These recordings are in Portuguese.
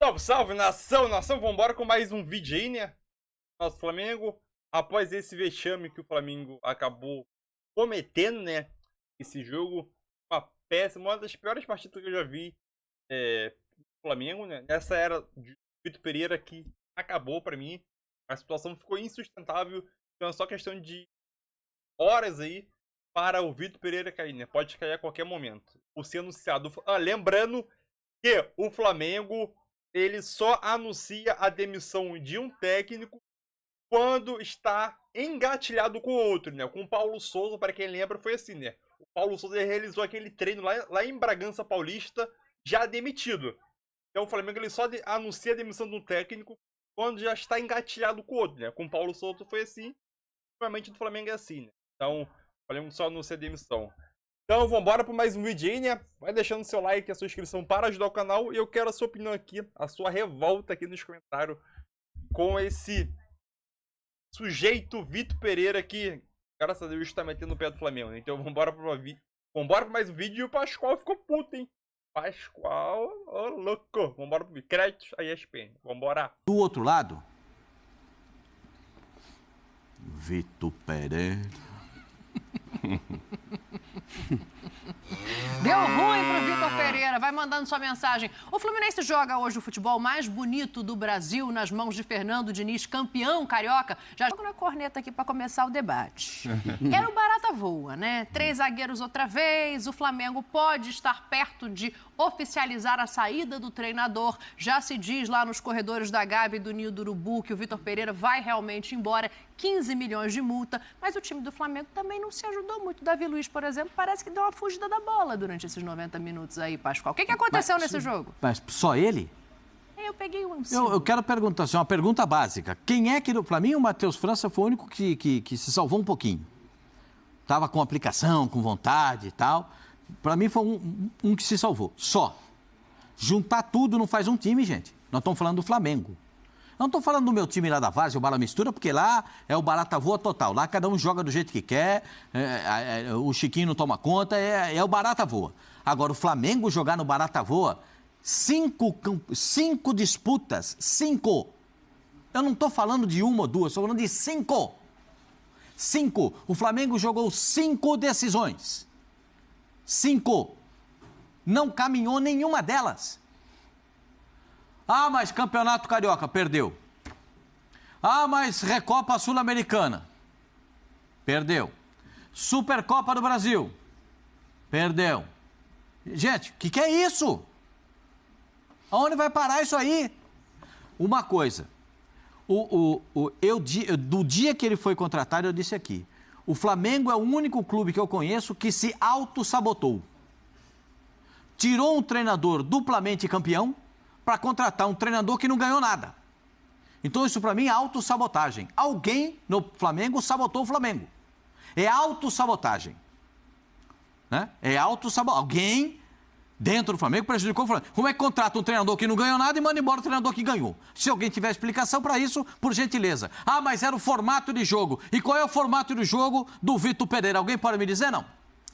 Salve, salve, nação, nação, vambora com mais um vídeo aí, né? Nosso Flamengo, após esse vexame que o Flamengo acabou cometendo, né? Esse jogo, uma das piores partidas que eu já vi do Flamengo, né? Nessa era de Vitor Pereira que acabou pra mim. A situação ficou insustentável, então é só questão de horas aí para o Vitor Pereira cair, né? Pode cair a qualquer momento. O ser anunciado. Lembrando que o Flamengo ele só anuncia a demissão de um técnico quando está engatilhado com outro, né? Com o Paulo Souza, para quem lembra, foi assim, né? O Paulo Souza realizou aquele treino lá em Bragança Paulista, já demitido. Então o Flamengo ele só anuncia a demissão de um técnico quando já está engatilhado com o outro, né? Com o Paulo Souza foi assim, provavelmente do Flamengo é assim, né? Então o Flamengo só anuncia a demissão. Então, vambora para mais um vídeo aí, né? Vai deixando seu like e a sua inscrição para ajudar o canal. E eu quero a sua opinião aqui, a sua revolta aqui nos comentários com esse sujeito Vitor Pereira que, graças a Deus, está metendo o pé do Flamengo, né? Então, vambora para mais um vídeo. E o Pascoal ficou puto, hein? Pascoal, ô louco. Vambora pro vídeo. Créditos a ESPN. Vambora. Do outro lado, Vitor Pereira. Deu ruim pro Vitor Pereira, vai mandando sua mensagem. O Fluminense joga hoje o futebol mais bonito do Brasil nas mãos de Fernando Diniz, campeão carioca. Já jogo na corneta aqui para começar o debate. Era o barata voa, né? 3 zagueiros outra vez, o Flamengo pode estar perto de oficializar a saída do treinador. Já se diz lá nos corredores da Gávea e do Ninho do Urubu que o Vitor Pereira vai realmente embora, 15 milhões de multa, mas o time do Flamengo também não se ajudou muito. Davi Luiz, por exemplo, parece que deu uma fugida da bola durante esses 90 minutos aí, Pascoal. O que aconteceu nesse jogo? Mas só ele? Eu peguei um Eu quero perguntar, assim, uma pergunta básica. Quem é que, para mim, o Matheus França foi o único que se salvou um pouquinho. Tava com aplicação, com vontade e tal. Para mim foi um que se salvou, só. Juntar tudo não faz um time, gente. Nós estamos falando do Flamengo. Não estou falando do meu time lá da Várzea, o Bala Mistura, porque lá é o barata voa total. Lá cada um joga do jeito que quer, o Chiquinho não toma conta, é o barata voa. Agora, o Flamengo jogar no barata voa, 5 disputas, 5. Eu não estou falando de uma ou duas, estou falando de 5. 5. O Flamengo jogou 5 decisões. 5. Não caminhou nenhuma delas. Ah, mas Campeonato Carioca, perdeu. Ah, mas Recopa Sul-Americana, perdeu. Supercopa do Brasil, perdeu. Gente, o que é isso? Aonde vai parar isso aí? Uma coisa, do dia que ele foi contratado, eu disse aqui, o Flamengo é o único clube que eu conheço que se auto-sabotou. Tirou um treinador duplamente campeão para contratar um treinador que não ganhou nada. Então isso para mim é autossabotagem. Alguém no Flamengo sabotou o Flamengo. É autossabotagem. Né? É autossabotagem. Alguém dentro do Flamengo prejudicou o Flamengo. Como é que contrata um treinador que não ganhou nada e manda embora o treinador que ganhou? Se alguém tiver explicação para isso, por gentileza. Ah, mas era o formato de jogo. E qual é o formato de jogo do Vitor Pereira? Alguém pode me dizer, não?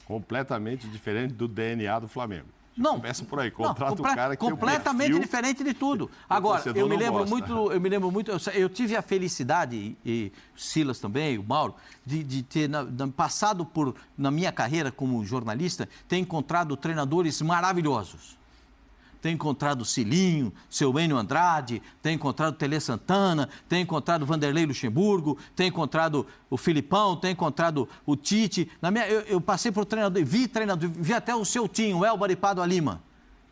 Completamente diferente do DNA do Flamengo. Não, começa por aí, contrata o cara que completamente tem o perfil, diferente de tudo. Agora, eu me lembro muito, eu tive a felicidade, e Silas também, o Mauro, de ter passado na minha carreira como jornalista, ter encontrado treinadores maravilhosos. Tem encontrado o Cilinho, seu Enio Andrade, tem encontrado o Tele Santana, tem encontrado o Vanderlei Luxemburgo, tem encontrado o Filipão, tem encontrado o Tite. Eu passei por treinador, vi até o seu Tinho, o Elba Aripado Lima,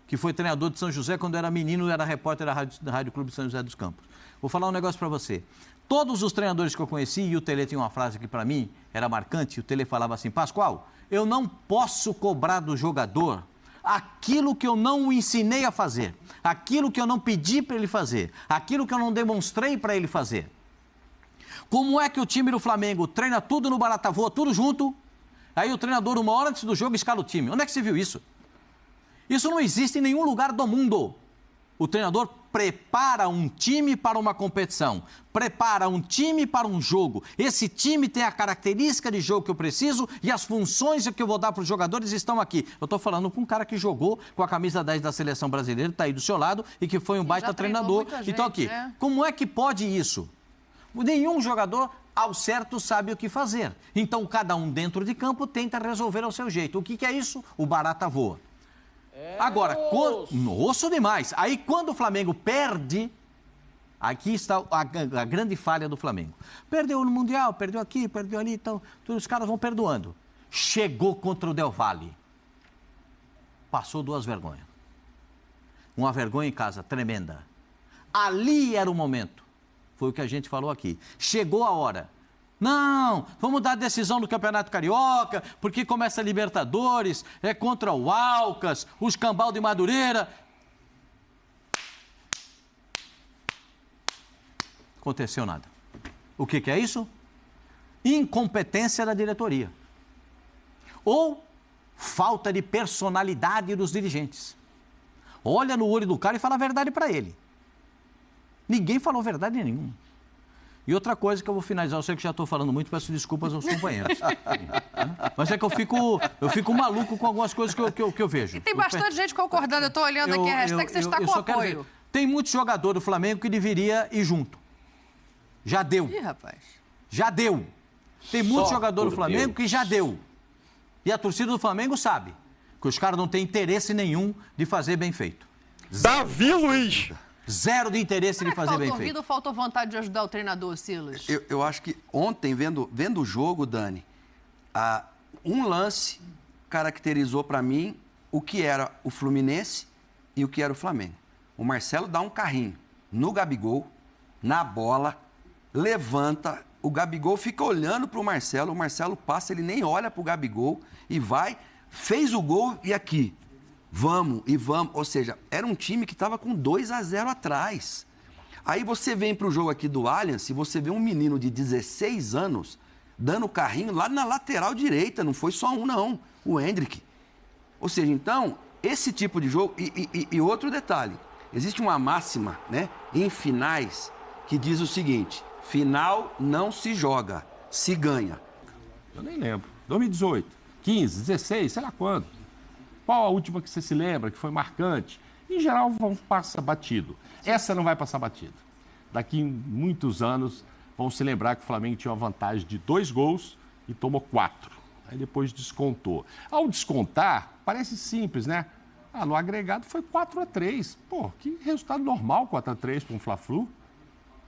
que foi treinador de São José quando eu era menino e era repórter da Rádio Clube de São José dos Campos. Vou falar um negócio para você. Todos os treinadores que eu conheci, e o Tele tinha uma frase que para mim era marcante, o Tele falava assim, Pascoal, eu não posso cobrar do jogador aquilo que eu não o ensinei a fazer, aquilo que eu não pedi para ele fazer, aquilo que eu não demonstrei para ele fazer. Como é que o time do Flamengo treina tudo no barata voa, tudo junto, aí o treinador, 1 hora antes do jogo, escala o time? Onde é que você viu isso? Isso não existe em nenhum lugar do mundo. O treinador prepara um time para uma competição, prepara um time para um jogo. Esse time tem a característica de jogo que eu preciso e as funções que eu vou dar para os jogadores estão aqui. Eu estou falando com um cara que jogou com a camisa 10 da Seleção Brasileira, está aí do seu lado e que foi um baita treinador. Então aqui, como é que pode isso? Nenhum jogador ao certo sabe o que fazer. Então cada um dentro de campo tenta resolver ao seu jeito. O que é isso? O barata voa. Agora, osso demais. Aí quando o Flamengo perde, aqui está a grande falha do Flamengo. Perdeu no Mundial, perdeu aqui, perdeu ali, então todos os caras vão perdoando. Chegou contra o Del Valle. Passou 2 vergonhas. Uma vergonha em casa, tremenda. Ali era o momento. Foi o que a gente falou aqui. Chegou a hora. Não, vamos dar a decisão do Campeonato Carioca, porque começa a Libertadores, é contra o Alcas, os Cambal de Madureira. Aconteceu nada. O que é isso? Incompetência da diretoria. Ou falta de personalidade dos dirigentes. Olha no olho do cara e fala a verdade para ele. Ninguém falou verdade nenhuma. E outra coisa que eu vou finalizar, eu sei que já estou falando muito, peço desculpas aos companheiros. Mas é que eu fico maluco com algumas coisas que eu vejo. E tem bastante gente concordando, eu estou olhando aqui a hashtag, você está com apoio. Dizer, tem muito jogador do Flamengo que deveria ir junto. Já deu. Ih, rapaz. Já deu. Tem muito jogador do Flamengo que já deu. E a torcida do Flamengo sabe que os caras não têm interesse nenhum de fazer bem feito. Davi Luiz! Zero de interesse de fazer bem feito. Faltou vida ou faltou vontade de ajudar o treinador, Silas? Eu acho que ontem, vendo o jogo, Dani, um lance caracterizou para mim o que era o Fluminense e o que era o Flamengo. O Marcelo dá um carrinho no Gabigol, na bola, levanta, o Gabigol fica olhando para o Marcelo passa, ele nem olha para o Gabigol e vai, fez o gol e aqui... Vamos e vamos. Ou seja, era um time que estava com 2-0 atrás. Aí você vem para o jogo aqui do Allianz e você vê um menino de 16 anos dando carrinho lá na lateral direita. Não foi só um, não. O Hendrick. Ou seja, então, esse tipo de jogo... E outro detalhe. Existe uma máxima, né, em finais que diz o seguinte: final não se joga, se ganha. Eu nem lembro. 2018, 15, 16, sei lá quando. Qual a última que você se lembra, que foi marcante? Em geral, vão passar batido. Essa não vai passar batido. Daqui muitos anos, vão se lembrar que o Flamengo tinha uma vantagem de 2 gols e tomou 4. Aí depois descontou. Ao descontar, parece simples, né? No agregado foi 4-3. Pô, que resultado normal, 4-3 para um Fla-Flu.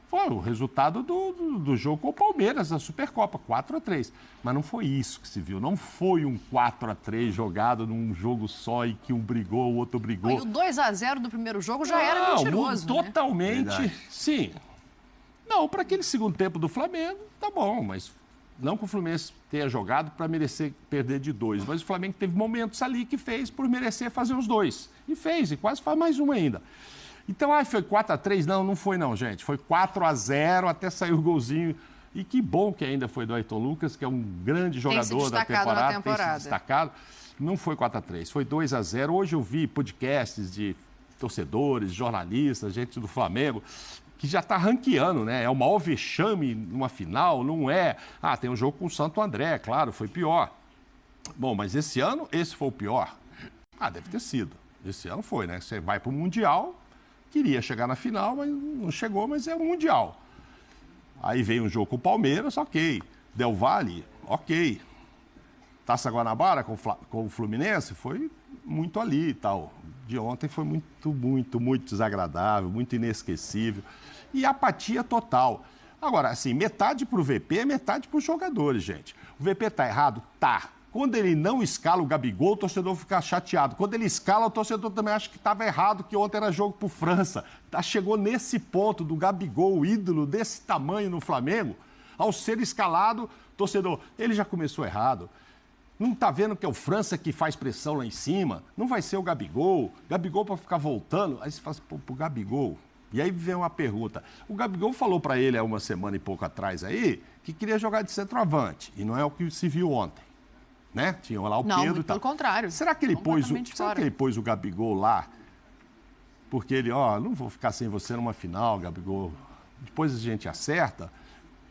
Foi o resultado do jogo com o Palmeiras, da Supercopa, 4-3. Mas não foi isso que se viu. Não foi um 4-3 jogado num jogo só e que um brigou, o outro brigou. E o 2-0 do primeiro jogo já era mentiroso, totalmente, né? Sim. Não, para aquele segundo tempo do Flamengo, tá bom, mas não que o Fluminense tenha jogado para merecer perder de 2. Mas o Flamengo teve momentos ali que fez por merecer fazer os 2. E fez, e quase faz mais um ainda. Então, foi 4-3? Não foi não, gente. Foi 4-0 até sair o golzinho. E que bom que ainda foi do Ayrton Lucas, que é um grande jogador da temporada. Tem se destacado. Não foi 4-3, foi 2-0. Hoje eu vi podcasts de torcedores, jornalistas, gente do Flamengo, que já está ranqueando, né? É o maior vexame numa final, não é? Tem um jogo com o Santo André, claro, foi pior. Bom, mas esse ano, esse foi o pior? Deve ter sido. Esse ano foi, né? Você vai para o Mundial... Queria chegar na final, mas não chegou, mas é o Mundial. Aí veio um jogo com o Palmeiras, ok. Del Valle, ok. Taça Guanabara com o Fluminense, foi muito ali e tal. De ontem foi muito desagradável, muito inesquecível. E apatia total. Agora, assim, metade pro VP, metade pros jogadores, gente. O VP tá errado? Tá. Quando ele não escala o Gabigol, o torcedor fica chateado. Quando ele escala, o torcedor também acha que estava errado, que ontem era jogo pro França. Chegou nesse ponto do Gabigol, o ídolo desse tamanho no Flamengo, ao ser escalado, torcedor, ele já começou errado. Não está vendo que é o França que faz pressão lá em cima? Não vai ser o Gabigol. Gabigol para ficar voltando. Aí você fala assim, pro Gabigol. E aí vem uma pergunta. O Gabigol falou para ele há uma semana e pouco atrás aí que queria jogar de centroavante. E não é o que se viu ontem. Né? Tinha lá o Pedro e tal. Pelo contrário. Será que ele pôs o Gabigol lá porque ele, não vou ficar sem você numa final, Gabigol. Depois a gente acerta.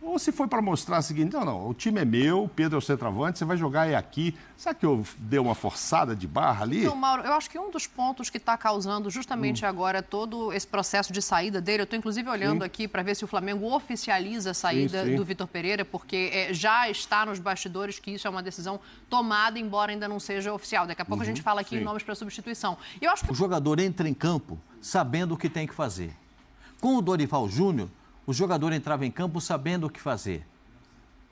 Ou se foi para mostrar o seguinte, não, o time é meu, o Pedro é o centroavante, você vai jogar aqui. Será que eu dei uma forçada de barra ali? Não, Mauro, eu acho que um dos pontos que está causando justamente agora todo esse processo de saída dele, eu estou inclusive olhando aqui para ver se o Flamengo oficializa a saída do Vitor Pereira, porque já está nos bastidores que isso é uma decisão tomada, embora ainda não seja oficial. Daqui a pouco a gente fala aqui em nomes para substituição. E eu acho que o jogador entra em campo sabendo o que tem que fazer. Com o Dorival Júnior, o jogador entrava em campo sabendo o que fazer.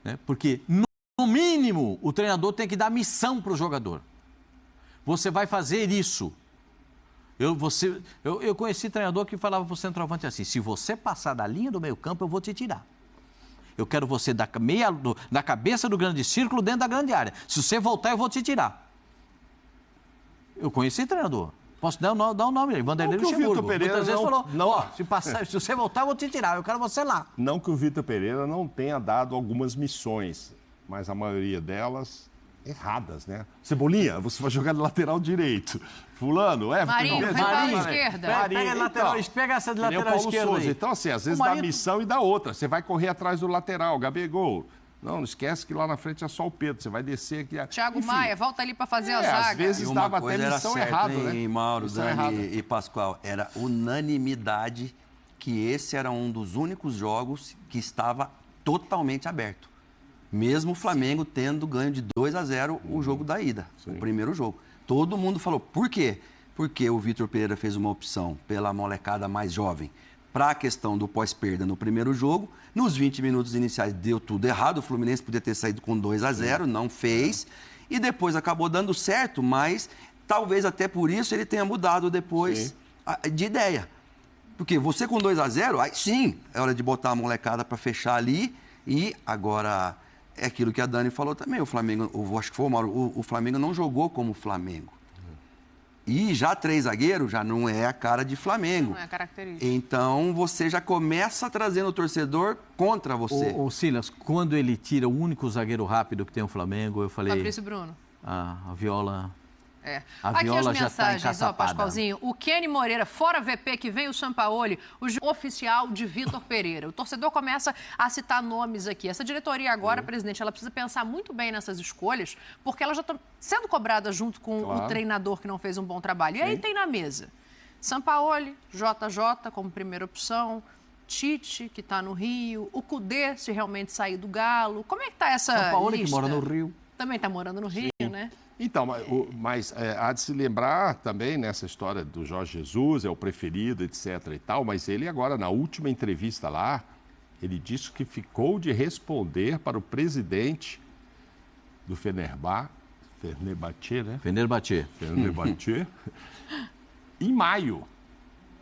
Né? Porque, no mínimo, o treinador tem que dar missão para o jogador. Você vai fazer isso. Eu conheci treinador que falava para o centroavante assim, se você passar da linha do meio campo, eu vou te tirar. Eu quero você da cabeça do grande círculo dentro da grande área. Se você voltar, eu vou te tirar. Eu conheci treinador. Posso dar o nome dele, Vanderlei Luxemburgo. Muitas vezes falou, se você voltar, eu vou te tirar, eu quero você lá. Não que o Vitor Pereira não tenha dado algumas missões, mas a maioria delas erradas, né? Cebolinha, você vai jogar no lateral direito. Fulano, Marinho, Marinho, esquerda. Pega essa de lateral esquerda aí. Então, assim, às vezes dá missão e dá outra. Você vai correr atrás do lateral, Gabigol. Não esquece que lá na frente é só o Pedro. Você vai descer aqui. Thiago Maia, volta ali para fazer a zaga. Às vezes dava até missão errada, né? Mauro, Dani e Pascoal, era unanimidade que esse era um dos únicos jogos que estava totalmente aberto. Mesmo o Flamengo tendo ganho de 2-0 o jogo da ida, o primeiro jogo. Todo mundo falou, por quê? Porque o Vitor Pereira fez uma opção pela molecada mais jovem para a questão do pós-perda no primeiro jogo. Nos 20 minutos iniciais deu tudo errado, o Fluminense podia ter saído com 2-0, não fez. E depois acabou dando certo, mas talvez até por isso ele tenha mudado depois de ideia. Porque você com 2-0, aí sim, é hora de botar a molecada para fechar ali. E agora, é aquilo que a Dani falou também, o Flamengo, acho que foi o Mauro, o Flamengo não jogou como Flamengo. E já 3 zagueiros já não é a cara de Flamengo. Não é a característica. Então, você já começa trazendo o torcedor contra você. Ô Silas, quando ele tira o único zagueiro rápido que tem o Flamengo, eu falei... Fabrício Bruno. A Viola... A Viola Aqui as já está mensagens, Pascoalzinho. O Kenny Moreira, fora VP, que vem o Sampaoli, o oficial de Vitor Pereira. O torcedor começa a citar nomes aqui. Essa diretoria agora, presidente, ela precisa pensar muito bem nessas escolhas, porque ela já está sendo cobrada junto com o treinador que não fez um bom trabalho. E aí tem na mesa Sampaoli, JJ como primeira opção, Tite, que está no Rio, o Cudê, se realmente sair do Galo. Como é que está essa Sampaoli, lista? Que mora no Rio. Também está morando no Rio, né? Então, mas há de se lembrar também nessa história do Jorge Jesus, é o preferido, etc. e tal, mas ele agora, na última entrevista lá, ele disse que ficou de responder para o presidente do Fenerbahçe, né? Fenerbahçe, em maio.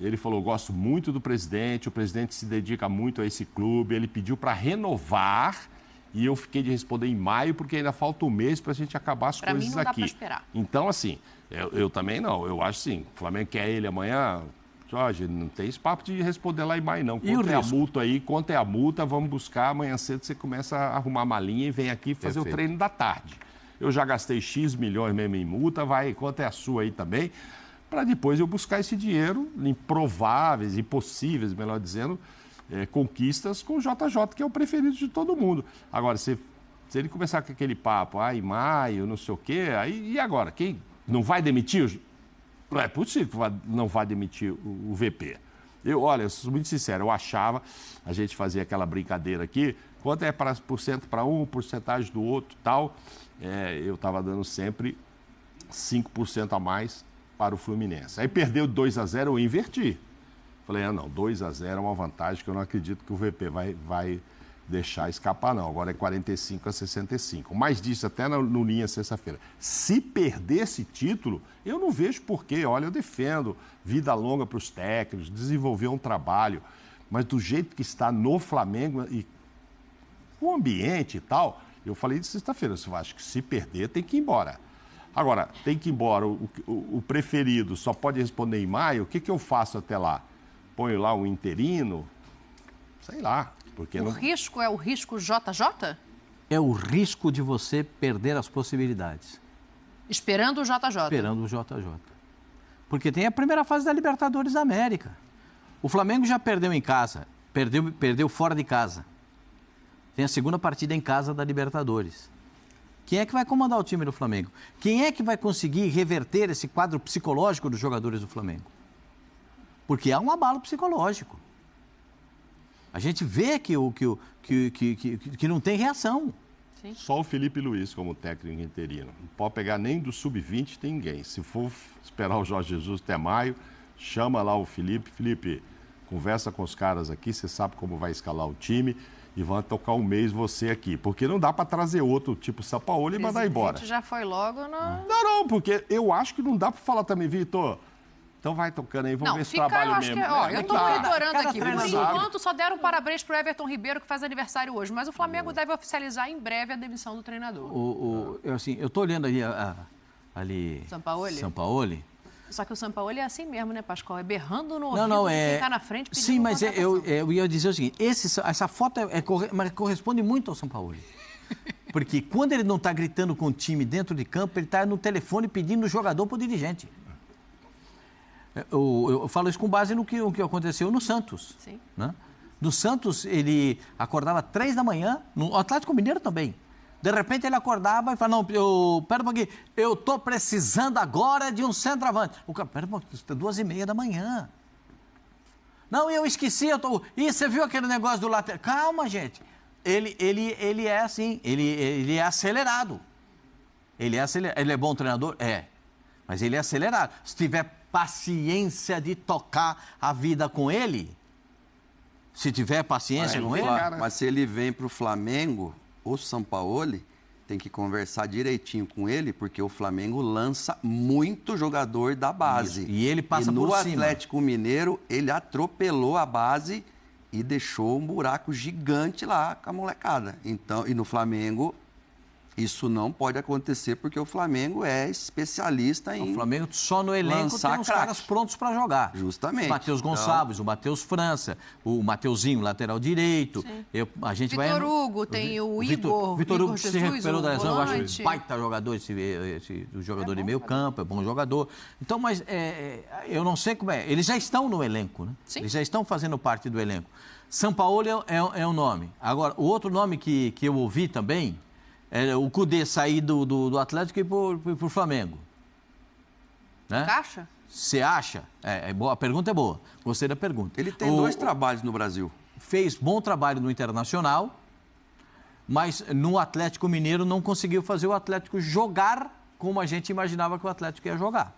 Ele falou, gosto muito do presidente, o presidente se dedica muito a esse clube, ele pediu para renovar. E eu fiquei de responder em maio, porque ainda falta um mês para a gente acabar as coisas aqui. Para mim não dá para esperar. Então, assim, eu também não. Eu acho assim, o Flamengo quer ele amanhã. Jorge, não tem esse papo de responder lá em maio, não. Quanto é a multa aí, quanto é a multa, vamos buscar. Amanhã cedo você começa a arrumar a malinha e vem aqui fazer o treino da tarde. Eu já gastei X milhões mesmo em multa, quanto é a sua aí também? Para depois eu buscar esse dinheiro improváveis, impossíveis, melhor dizendo, conquistas com o JJ, que é o preferido de todo mundo. Agora, se ele começar com aquele papo, em maio, não sei o quê, aí e agora? Quem não vai demitir? Não é possível que não vai demitir o VP. Eu sou muito sincero, eu achava, a gente fazia aquela brincadeira aqui, quanto é por cento para um, porcentagem do outro, tal, eu estava dando sempre 5% a mais para o Fluminense. Aí perdeu 2-0, eu inverti. Falei, não, 2-0 é uma vantagem que eu não acredito que o VP vai deixar escapar, não. Agora é 45-65. Mais disso até no Linha sexta-feira. Se perder esse título, eu não vejo porquê. Olha, eu defendo vida longa para os técnicos, desenvolver um trabalho. Mas do jeito que está no Flamengo e o ambiente e tal, eu falei de sexta-feira, eu acho que se perder tem que ir embora. Agora, tem que ir embora, o preferido só pode responder em maio, o que eu faço até lá? Ponho lá um interino, sei lá. Porque risco é o risco JJ? É o risco de você perder as possibilidades. Esperando o JJ? Esperando o JJ. Porque tem a primeira fase da Libertadores da América. O Flamengo já perdeu em casa, perdeu fora de casa. Tem a segunda partida em casa da Libertadores. Quem é que vai comandar o time do Flamengo? Quem é que vai conseguir reverter esse quadro psicológico dos jogadores do Flamengo? Porque há um abalo psicológico. A gente vê que não tem reação. Sim. Só o Felipe Luiz como técnico interino. Não pode pegar nem do sub-20, tem ninguém. Se for esperar o Jorge Jesus até maio, chama lá o Felipe. Felipe, conversa com os caras aqui, você sabe como vai escalar o time e vão tocar um mês você aqui. Porque não dá para trazer outro tipo Sampaoli e mandar embora. Já foi logo no... Não, porque eu acho que não dá para falar também, Vitor. Então vai tocando aí, vamos ver se trabalho mesmo. Eu estou monitorando aqui. Por treinador. enquanto, só deram parabéns para o Everton Ribeiro, que faz aniversário hoje. Mas o Flamengo deve oficializar em breve a demissão do treinador. Eu estou olhando ali Sampaoli. Só que o Sampaoli é assim mesmo, né, Pascoal? É berrando no ouvido Não, de quem está na frente pedindo sim, mas contratação. eu ia dizer o seguinte, essa foto corresponde muito ao Sampaoli. Porque quando ele não está gritando com o time dentro de campo, ele está no telefone pedindo o jogador para o dirigente. Eu falo isso com base no que aconteceu no Santos. Sim. Né? No Santos, ele acordava 3 da manhã, no Atlético Mineiro também. De repente, ele acordava e falava, não, pera um pouquinho, eu estou precisando agora de um centroavante. O cara, pera um pouquinho, 2h30 da manhã. Não, eu esqueci, Ih, você viu aquele negócio do lateral? Calma, gente. Ele é assim, ele é acelerado. Ele é bom treinador? É. Mas ele é acelerado. Se tiver paciência de tocar a vida com ele, se tiver paciência com ele... Mas se ele vem para o Flamengo, o Sampaoli tem que conversar direitinho com ele, porque o Flamengo lança muito jogador da base. Isso. E ele passa por cima. E no Atlético Mineiro, ele atropelou a base e deixou um buraco gigante lá com a molecada. Então, e no Flamengo... Isso não pode acontecer porque o Flamengo é especialista em... O Flamengo só no elenco tem uns caras prontos para jogar. Justamente. O Matheus Gonçalves, o Matheus França, o Mateuzinho, lateral direito. A gente Vitor Hugo, tem o Igor. Vitor Hugo se recuperou da lesão, eu acho volante. um baita jogador, o jogador de meio campo, é bom jogador. Então, mas eu não sei como é. Eles já estão no elenco, né? Sim. Eles já estão fazendo parte do elenco. Sampaoli é um nome. Agora, o outro nome que eu ouvi também... o Cudê sair do Atlético e ir pro Flamengo. Né? Caixa? Você acha? A pergunta é boa. Gostei da pergunta. Ele tem 2 trabalhos no Brasil. Fez bom trabalho no Internacional, mas no Atlético Mineiro não conseguiu fazer o Atlético jogar como a gente imaginava que o Atlético ia jogar.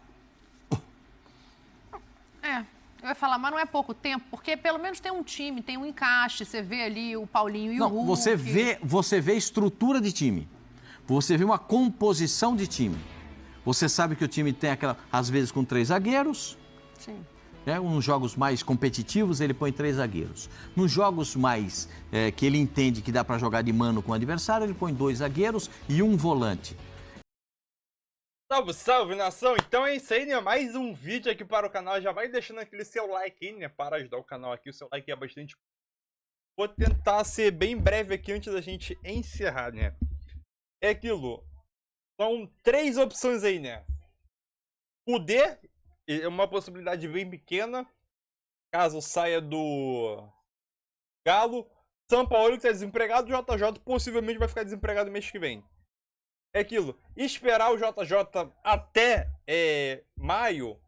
Eu ia falar, mas não é pouco tempo, porque pelo menos tem um time, tem um encaixe, você vê ali o Paulinho e o Hulk. Você vê estrutura de time, você vê uma composição de time. Você sabe que o time tem às vezes com 3 zagueiros. Sim. Nos jogos mais competitivos ele põe 3 zagueiros. Nos jogos mais que ele entende que dá para jogar de mano com o adversário, ele põe 2 zagueiros e um volante. Salve, salve, nação! Então é isso aí, né? Mais um vídeo aqui para o canal. Já vai deixando aquele seu like aí, né? Para ajudar o canal aqui. O seu like é bastante... Vou tentar ser bem breve aqui antes da gente encerrar, né? É aquilo. São 3 opções aí, né? Cudê é uma possibilidade bem pequena. Caso saia do Galo. Sampaoli que está desempregado. JJ possivelmente vai ficar desempregado mês que vem. É aquilo, esperar o JJ até maio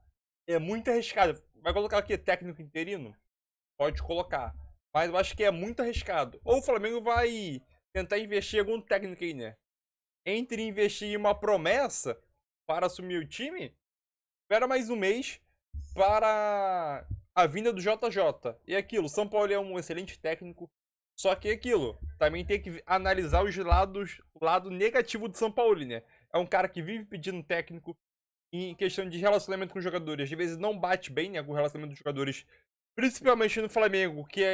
é muito arriscado. Vai colocar aqui técnico interino? Pode colocar. Mas eu acho que é muito arriscado. Ou o Flamengo vai tentar investir em algum técnico aí, né? Entre investir em uma promessa para assumir o time, espera mais um mês para a vinda do JJ. E aquilo, o São Paulo é um excelente técnico. Só que aquilo, também tem que analisar o lado negativo do São Paulo, né? É um cara que vive pedindo técnico em questão de relacionamento com os jogadores. Às vezes não bate bem, né, com o relacionamento dos jogadores. Principalmente no Flamengo, que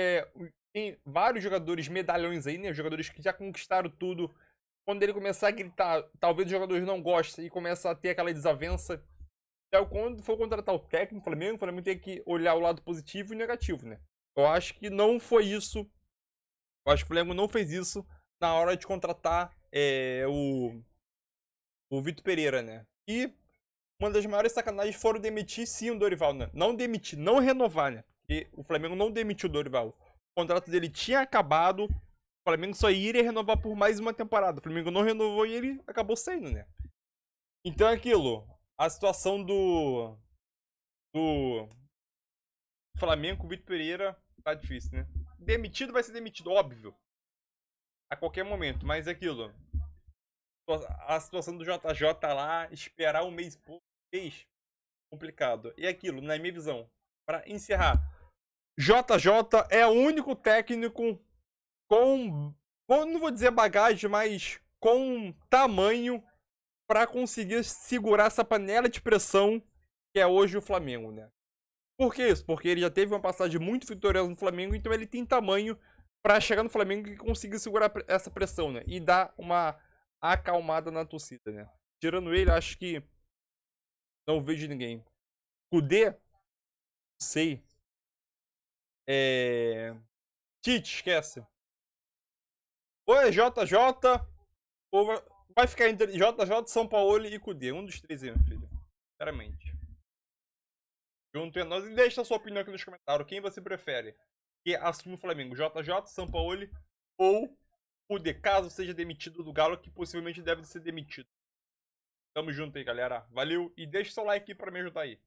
tem vários jogadores medalhões aí, né? Jogadores que já conquistaram tudo. Quando ele começar a gritar, talvez os jogadores não gostem e começa a ter aquela desavença. Então, quando for contratar o técnico do Flamengo, o Flamengo tem que olhar o lado positivo e negativo, né? Eu acho que não foi isso. Eu acho que o Flamengo não fez isso na hora de contratar o Vitor Pereira, né? E uma das maiores sacanagens foram demitir sim o Dorival, né? Não demitir, não renovar, né? Porque o Flamengo não demitiu o Dorival. O contrato dele tinha acabado, o Flamengo só iria renovar por mais uma temporada. O Flamengo não renovou e ele acabou saindo, né? Então é aquilo. A situação do Flamengo com o Vitor Pereira tá difícil, né? Demitido vai ser demitido, óbvio. A qualquer momento, mas é aquilo. A situação do JJ lá, esperar um mês e pouco, complicado. E aquilo, na minha visão, para encerrar, JJ é o único técnico com, não vou dizer bagagem, mas com tamanho para conseguir segurar essa panela de pressão que é hoje o Flamengo, né? Por que isso? Porque ele já teve uma passagem muito vitoriosa no Flamengo, então ele tem tamanho para chegar no Flamengo e conseguir segurar essa pressão, né? E dar uma acalmada na torcida, né? Tirando ele, acho que não vejo ninguém. Kudê, não sei. Tite, esquece. Ou é JJ, ou vai ficar entre JJ, São Paulo e Kudê. Um dos três aí, meu filho. Sinceramente. Junto a nós e deixa a sua opinião aqui nos comentários. Quem você prefere que assuma o Flamengo? JJ, São Paulo ou Kudê? Caso seja demitido do Galo, que possivelmente deve ser demitido. Tamo junto aí, galera. Valeu e deixa o seu like aí pra me ajudar aí.